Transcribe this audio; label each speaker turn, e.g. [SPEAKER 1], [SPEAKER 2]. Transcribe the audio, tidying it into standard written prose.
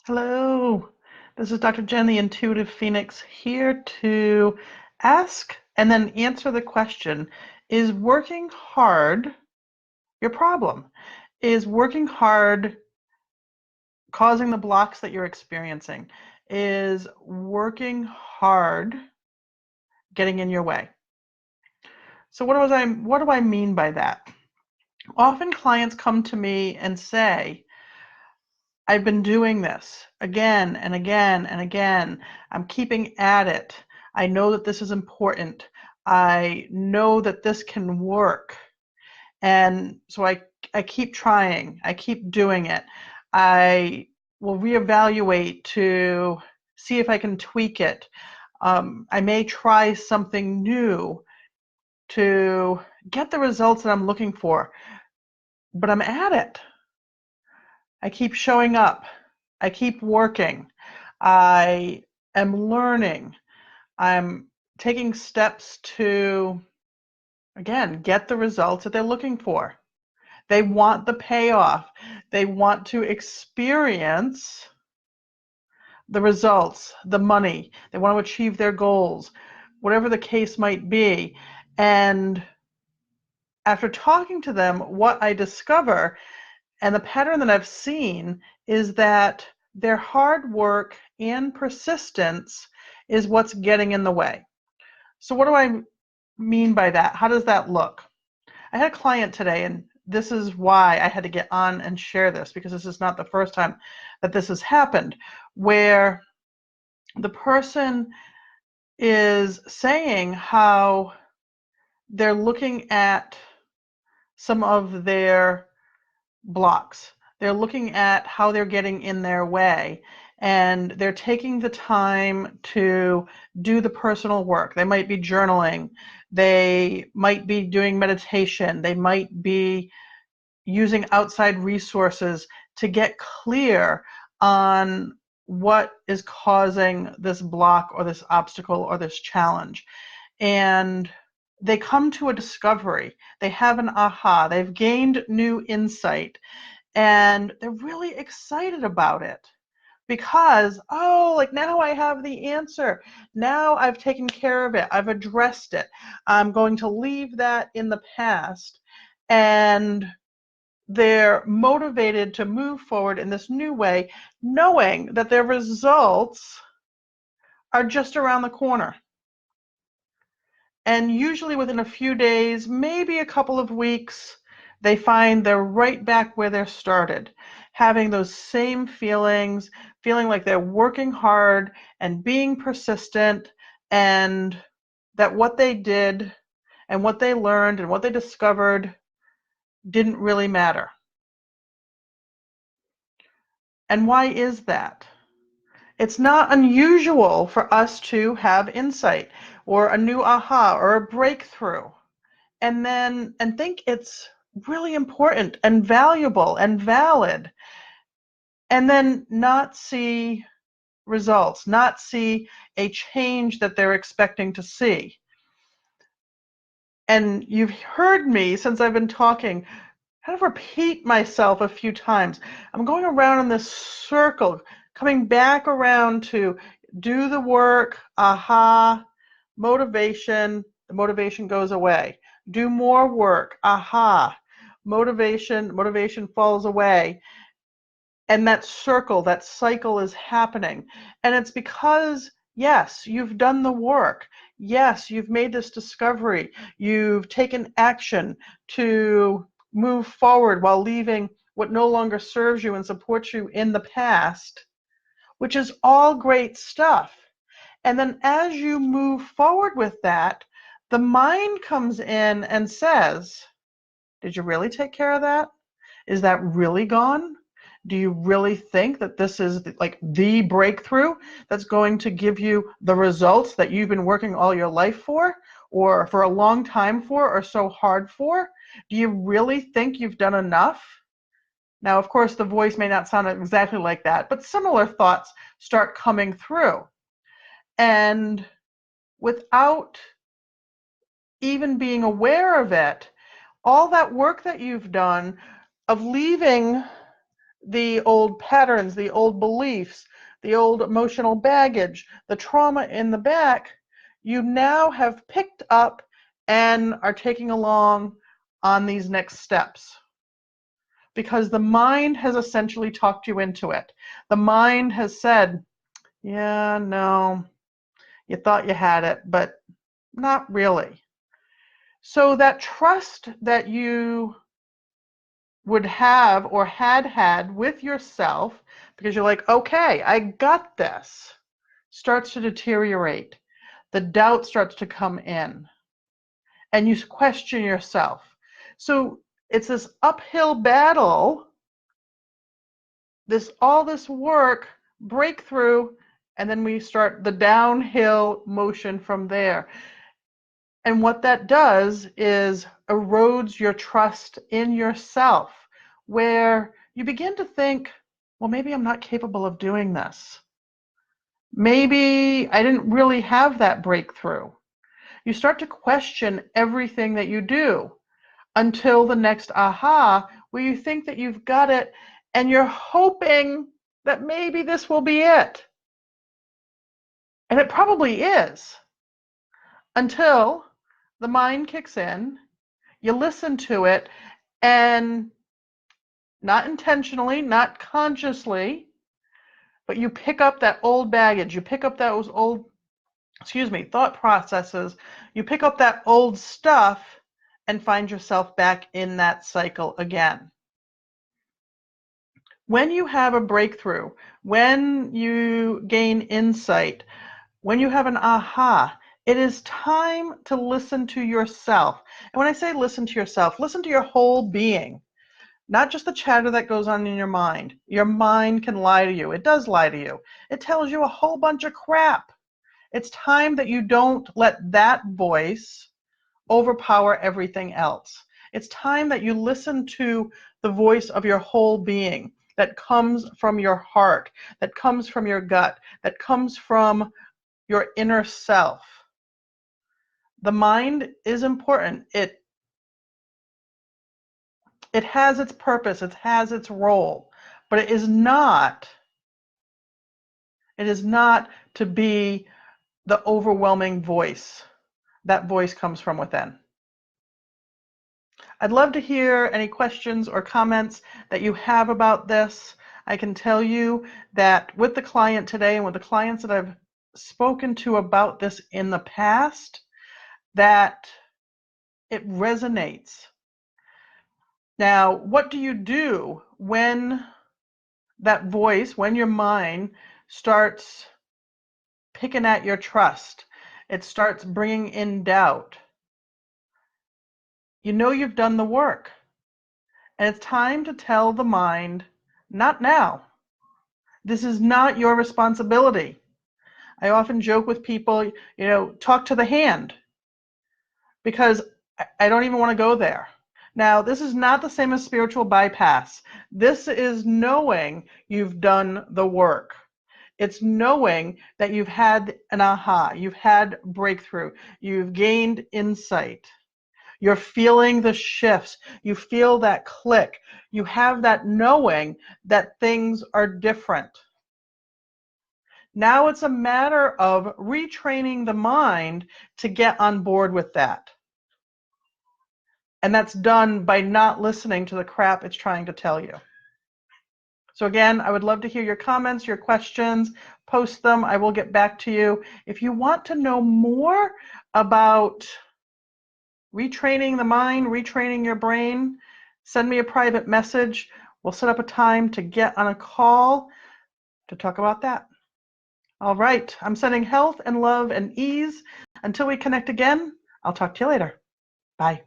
[SPEAKER 1] Hello, this is Dr. Jenn, the Intuitive Phoenix, here to ask and then answer the question, is working hard your problem? Is working hard causing the blocks that you're experiencing? Is working hard getting in your way? So what do I mean by that? Often clients come to me and say, I've been doing this again and again and again. I'm keeping at it. I know that this is important. I know that this can work. And so I keep trying. I keep doing it. I will reevaluate to see if I can tweak it. I may try something new to get the results that I'm looking for, but I'm at it. I keep showing up. I keep working. I am learning. I'm taking steps to, again, get the results that they're looking for. They want the payoff. They want to experience the results, the money. They want to achieve their goals, whatever the case might be. And after talking to them, what I discover and the pattern that I've seen is that their hard work and persistence is what's getting in the way. So what do I mean by that? How does that look? I had a client today, and this is why I had to get on and share this, because this is not the first time that this has happened, where the person is saying how they're looking at some of their blocks. They're looking at how they're getting in their way, and they're taking the time to do the personal work. They might be journaling. They might be doing meditation. They might be using outside resources to get clear on what is causing this block or this obstacle or this challenge. And they come to a discovery. They have an aha. They've gained new insight, and they're really excited about it because, oh, like now I have the answer. Now I've taken care of it. I've addressed it. I'm going to leave that in the past. And they're motivated to move forward in this new way, knowing that their results are just around the corner. And usually within a few days, maybe a couple of weeks, they find they're right back where they started, having those same feelings, feeling like they're working hard and being persistent, and that what they did and what they learned and what they discovered didn't really matter. And why is that? It's not unusual for us to have insight or a new aha or a breakthrough and think it's really important and valuable and valid, and then not see results, not see a change that they're expecting to see. And you've heard me, since I've been talking, kind of repeat myself a few times. I'm going around in this circle, coming back around to do the work, aha, motivation, the motivation goes away. Do more work, aha, motivation falls away. And that circle, that cycle is happening. And it's because, yes, you've done the work. Yes, you've made this discovery. You've taken action to move forward while leaving what no longer serves you and supports you in the past, which is all great stuff. And then as you move forward with that, the mind comes in and says, did you really take care of that? Is that really gone? Do you really think that this is like the breakthrough that's going to give you the results that you've been working all your life for, or for a long time for, or so hard for? Do you really think you've done enough? Now, of course, the voice may not sound exactly like that, but similar thoughts start coming through. And without even being aware of it, all that work that you've done of leaving the old patterns, the old beliefs, the old emotional baggage, the trauma in the back, you now have picked up and are taking along on these next steps. Because the mind has essentially talked you into it. The mind has said, yeah, no, you thought you had it, but not really. So that trust that you would have or had with yourself, because you're like, okay, I got this, starts to deteriorate. The doubt starts to come in, and you question yourself. So it's this uphill battle, all this work, breakthrough, and then we start the downhill motion from there. And what that does is erodes your trust in yourself, where you begin to think, well, maybe I'm not capable of doing this. Maybe I didn't really have that breakthrough. You start to question everything that you do until the next aha, where you think that you've got it and you're hoping that maybe this will be it. And it probably is, until the mind kicks in, you listen to it, and not intentionally, not consciously, but you pick up that old baggage, you pick up those old, thought processes, you pick up that old stuff and find yourself back in that cycle again. When you have a breakthrough, when you gain insight, when you have an aha, it is time to listen to yourself. And when I say listen to yourself, listen to your whole being. Not just the chatter that goes on in your mind. Your mind can lie to you. It does lie to you. It tells you a whole bunch of crap. It's time that you don't let that voice overpower everything else. It's time that you listen to the voice of your whole being that comes from your heart, that comes from your gut, that comes from your inner self. The mind is important. It has its purpose, it has its role, but it is not to be the overwhelming voice. That voice comes from within. I'd love to hear any questions or comments that you have about this. I can tell you that with the client today and with the clients that I've spoken to about this in the past, that it resonates. Now, what do you do when that voice, when your mind starts picking at your trust? It starts bringing in doubt. You know you've done the work. And it's time to tell the mind, not now. This is not your responsibility. I often joke with people, talk to the hand, because I don't even want to go there. Now, this is not the same as spiritual bypass. This is knowing you've done the work. It's knowing that you've had an aha, you've had breakthrough, you've gained insight. You're feeling the shifts. You feel that click. You have that knowing that things are different. Now it's a matter of retraining the mind to get on board with that. And that's done by not listening to the crap it's trying to tell you. So again, I would love to hear your comments, your questions. Post them. I will get back to you. If you want to know more about retraining the mind, retraining your brain, send me a private message. We'll set up a time to get on a call to talk about that. All right. I'm sending health and love and ease. Until we connect again, I'll talk to you later. Bye.